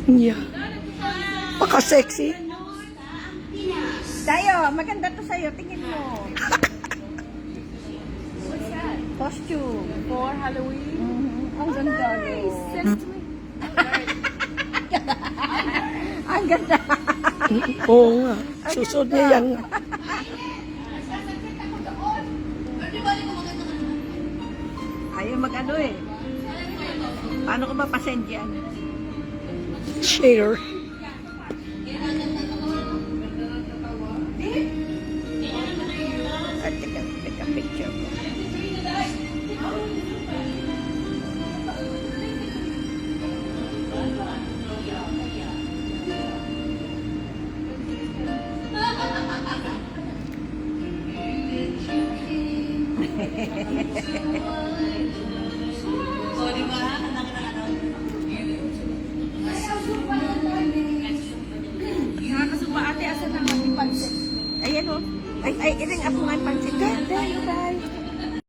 Yeah. Paka-sexy. Tayo, maganda to sa'yo. Tingin mo. What's that? Costume. For Halloween? Ang ganda. Nice. Send it to me. Ang ganda. Oo nga. Susod niya yan. Ayaw mag-ano eh. Paano ko ba pasend yan? Share. At take a picture ko. Nakakasupa ate, asa na mag-pansit? Ayan o. Ay, iring ako nga yung pansit.